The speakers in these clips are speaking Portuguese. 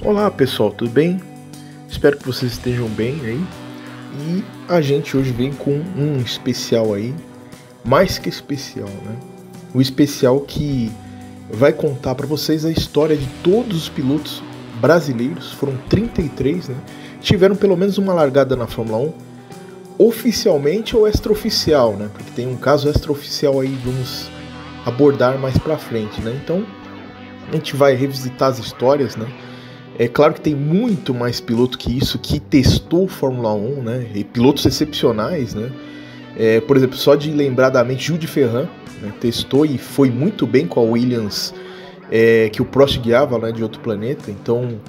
Olá pessoal, tudo bem? Espero que vocês estejam bem aí. E a gente hoje vem com um especial aí, mais que especial, né? O especial que vai contar para vocês a história de todos os pilotos brasileiros, foram 33, né? Tiveram pelo menos uma largada na Fórmula 1, oficialmente ou extraoficial, né? Porque tem um caso extraoficial aí, vamos abordar mais pra frente, né? Então, a gente vai revisitar as histórias, né? É claro que tem muito mais piloto que isso que testou Fórmula 1, né? E pilotos excepcionais, né? Por exemplo, só de lembrar da mente, Jules Ferran, né? Testou e foi muito bem com a Williams, que o Prost guiava, né, de outro planeta. Então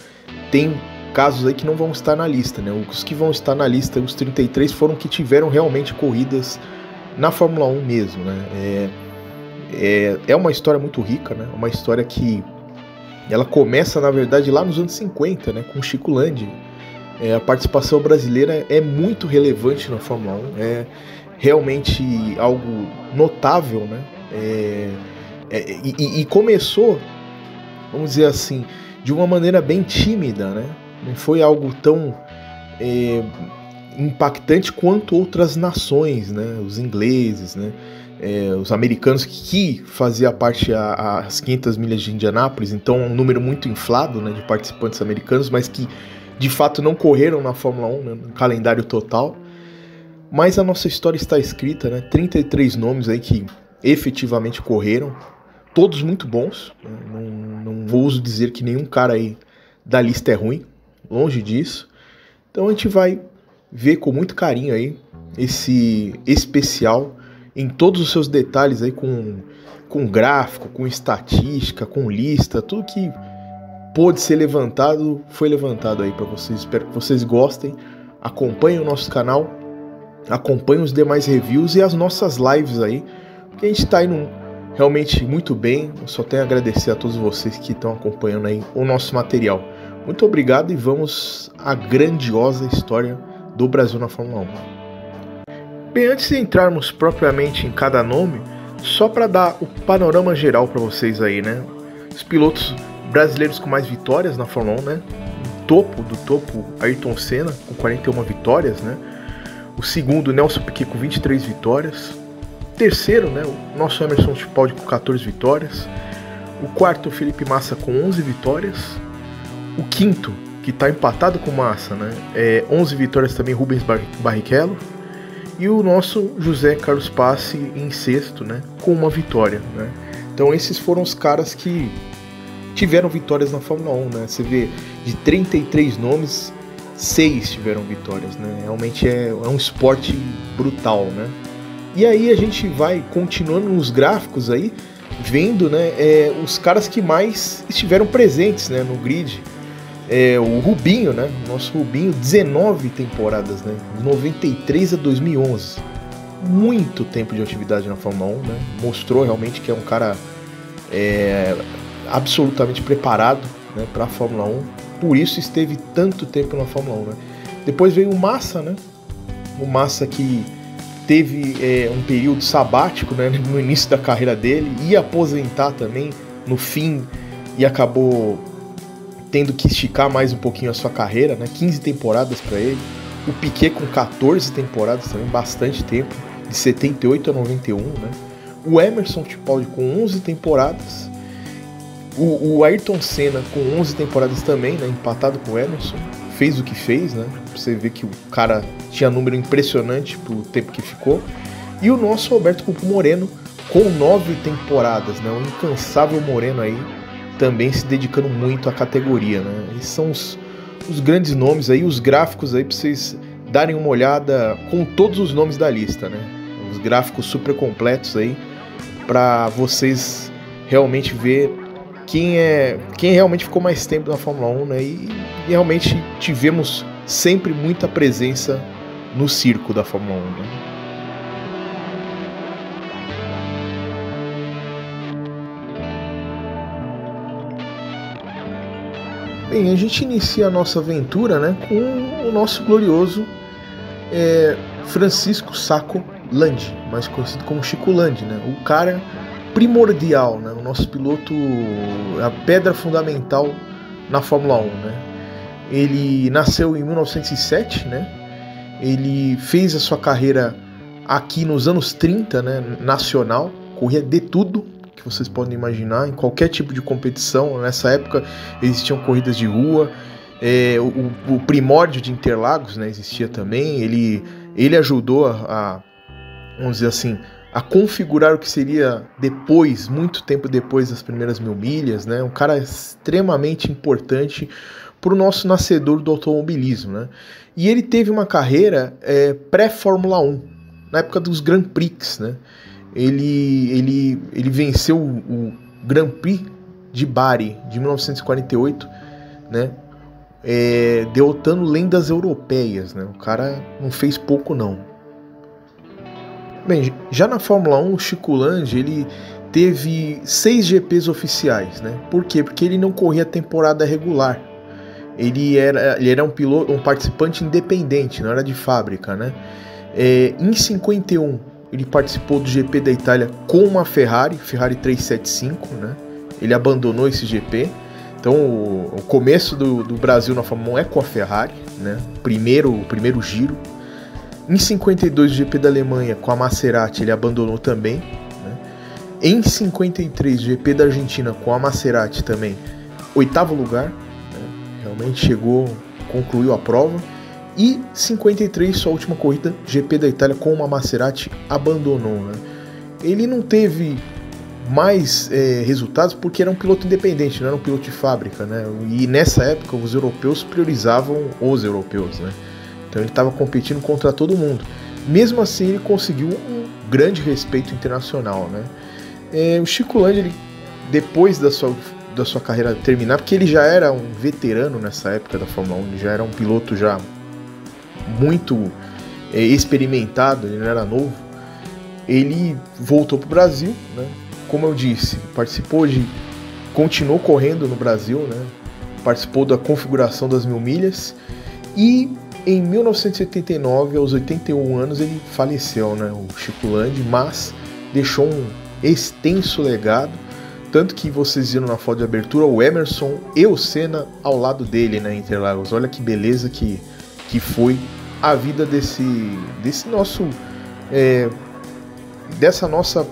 tem casos aí que não vão estar na lista, né? Os que vão estar na lista, os 33, foram que tiveram realmente corridas na Fórmula 1 mesmo, né? É uma história muito rica, né? Uma história que ela começa, na verdade, lá nos anos 50, né, com Chico Landi. A participação brasileira é muito relevante na Fórmula 1, é realmente algo notável, né? E começou, vamos dizer assim, de uma maneira bem tímida, né? Não foi algo tão impactante quanto outras nações, né? Os ingleses, né? Os americanos, que fazia parte as 500 milhas de Indianápolis, então um número muito inflado, né, de participantes americanos, mas que de fato não correram na Fórmula 1, né, no calendário total. Mas a nossa história está escrita, né, 33 nomes aí que efetivamente correram, todos muito bons, né, não vou ouso dizer que nenhum cara aí da lista é ruim, longe disso. Então a gente vai ver com muito carinho aí esse especial em todos os seus detalhes aí, com gráfico, com estatística, com lista, tudo que pôde ser levantado, foi levantado aí para vocês. Espero que vocês gostem, acompanhem o nosso canal, acompanhem os demais reviews e as nossas lives aí, porque a gente tá indo realmente muito bem. Eu só tenho a agradecer a todos vocês que estão acompanhando aí o nosso material. Muito obrigado e vamos à grandiosa história do Brasil na Fórmula 1. Bem, antes de entrarmos propriamente em cada nome, só para dar o panorama geral para vocês aí, né? Os pilotos brasileiros com mais vitórias na Fórmula 1, né? Topo do topo, Ayrton Senna, com 41 vitórias, né? O segundo, Nelson Piquet, com 23 vitórias. Terceiro, né? O nosso Emerson Fittipaldi, com 14 vitórias. O quarto, Felipe Massa, com 11 vitórias. O quinto, que está empatado com Massa, né? 11 vitórias também, Rubens Barrichello. E o nosso José Carlos Passe em sexto, né, com uma vitória, né? Então esses foram os caras que tiveram vitórias na Fórmula 1, né? Você vê, de 33 nomes, 6 tiveram vitórias, né? Realmente é um esporte brutal, né? E aí a gente vai continuando nos gráficos aí, vendo, né, os caras que mais estiveram presentes, né, no grid. O Rubinho, né? Nosso Rubinho, 19 temporadas, né? De 93 a 2011. Muito tempo de atividade na Fórmula 1, né? Mostrou realmente que é um cara absolutamente preparado, né, para a Fórmula 1. Por isso esteve tanto tempo na Fórmula 1, né? Depois veio o Massa, né? O Massa que teve um período sabático, né, no início da carreira dele, ia aposentar também no fim e acabou tendo que esticar mais um pouquinho a sua carreira, né? 15 temporadas para ele. O Piquet com 14 temporadas também, bastante tempo, de 78 a 91, né? O Emerson Fittipaldi com 11 temporadas. O Ayrton Senna com 11 temporadas também, né? Empatado com o Emerson. Fez o que fez, né? Você vê que o cara tinha número impressionante pro tempo que ficou. E o nosso Alberto Pupo Moreno com 9 temporadas, né? O incansável Moreno aí, também se dedicando muito à categoria, né? Esses são os grandes nomes aí, os gráficos aí para vocês darem uma olhada com todos os nomes da lista, né? Os gráficos super completos aí para vocês realmente ver quem realmente ficou mais tempo na Fórmula 1, né? E realmente tivemos sempre muita presença no circo da Fórmula 1, né? Bem, a gente inicia a nossa aventura, né, com o nosso glorioso Francisco Sacco Landi, mais conhecido como Chico Landi, né? O cara primordial, né? O nosso piloto, a pedra fundamental na Fórmula 1, né? Ele nasceu em 1907, né? Ele fez a sua carreira aqui nos anos 30, né? Nacional, corria de tudo que vocês podem imaginar, em qualquer tipo de competição. Nessa época existiam corridas de rua, o primórdio de Interlagos, né, existia também. Ele ajudou vamos dizer assim, a configurar o que seria depois, muito tempo depois das primeiras 1000 milhas, né? Um cara extremamente importante para o nosso nascedor do automobilismo, né? E ele teve uma carreira pré-Fórmula 1, na época dos Grand Prix, né? Ele venceu o Grand Prix de Bari de 1948, né? Derrotando lendas europeias, né? O cara não fez pouco, não. Bem, já na Fórmula 1, o Chico Landi, ele teve 6 GPs oficiais, né? Por quê? Porque ele não corria a temporada regular. Ele era um participante independente, não era de fábrica, né? Em 51, ele participou do GP da Itália com uma Ferrari 375, né? Ele abandonou esse GP. Então, o começo do Brasil na Fórmula 1 é com a Ferrari, né? O primeiro giro. Em 52, o GP da Alemanha com a Maserati, ele abandonou também, né? Em 53, o GP da Argentina com a Maserati também, 8º lugar, né? Realmente concluiu a prova. E 53, sua última corrida, GP da Itália com uma Maserati, abandonou, né? Ele não teve mais resultados porque era um piloto independente, não era um piloto de fábrica, né? E nessa época os europeus priorizavam os europeus, né? Então ele estava competindo contra todo mundo. Mesmo assim, ele conseguiu um grande respeito internacional, né? O Chico Landi, ele, depois da sua carreira terminar, porque ele já era um veterano nessa época da Fórmula 1, ele já era um piloto já muito experimentado, ele não era novo, ele voltou para o Brasil, né? Como eu disse, continuou correndo no Brasil, né? Participou da configuração das 1000 milhas e em 1989, aos 81 anos, ele faleceu, né, o Chico Landi, mas deixou um extenso legado, tanto que vocês viram na foto de abertura o Emerson e o Senna ao lado dele, né, em Interlagos. Olha que beleza que foi a vida dessa nossa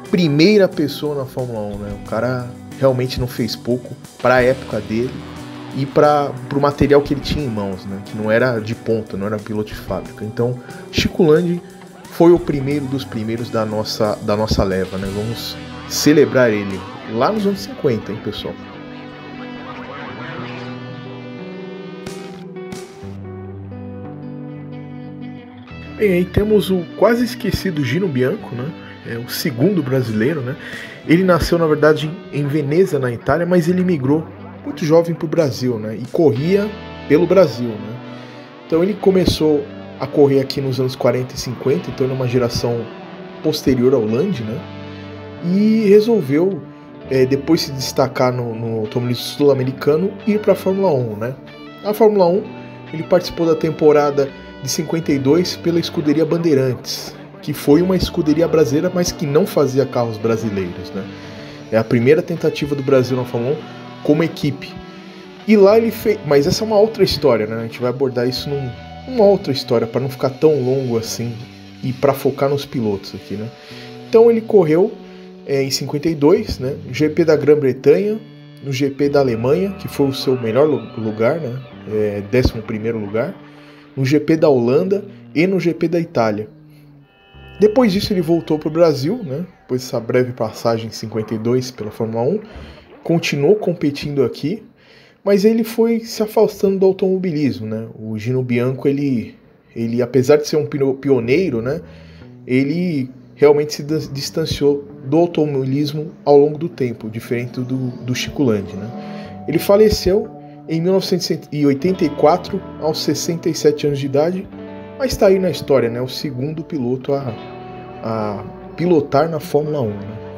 primeira pessoa na Fórmula 1, né? O cara realmente não fez pouco para a época dele e para o material que ele tinha em mãos, né? Que não era de ponta, não era piloto de fábrica. Então, Chico Landi foi o primeiro dos primeiros da nossa leva, né? Vamos celebrar ele lá nos anos 50, hein, pessoal? Bem, aí temos o quase esquecido Gino Bianco, né? O segundo brasileiro, né? Ele nasceu, na verdade, em Veneza, na Itália, mas ele migrou muito jovem para o Brasil, né? E corria pelo Brasil, né? Então ele começou a correr aqui nos anos 40 e 50, então ele é uma geração posterior ao Landi, né? E resolveu, depois se destacar no automobilismo sul-americano, ir para a Fórmula 1, né? Na Fórmula 1, ele participou da temporada de 52 pela escuderia Bandeirantes, que foi uma escuderia brasileira, mas que não fazia carros brasileiros, né? É a primeira tentativa do Brasil na Fórmula 1 como equipe. E lá ele fez... Mas essa é uma outra história, né? A gente vai abordar isso numa outra história, para não ficar tão longo assim e para focar nos pilotos aqui, né? Então ele correu em 52, né? No GP da Grã-Bretanha, no GP da Alemanha, que foi o seu melhor lugar, né? 11º lugar, no GP da Holanda e no GP da Itália. Depois disso ele voltou para o Brasil, né? Depois dessa breve passagem em 52 pela Fórmula 1, continuou competindo aqui, mas ele foi se afastando do automobilismo, né? O Gino Bianco, ele apesar de ser um pioneiro, né? Ele realmente se distanciou do automobilismo ao longo do tempo, diferente do Chico Landi, né? Ele faleceu em 1984, aos 67 anos de idade, mas está aí na história, né? O segundo piloto a pilotar na Fórmula 1, né?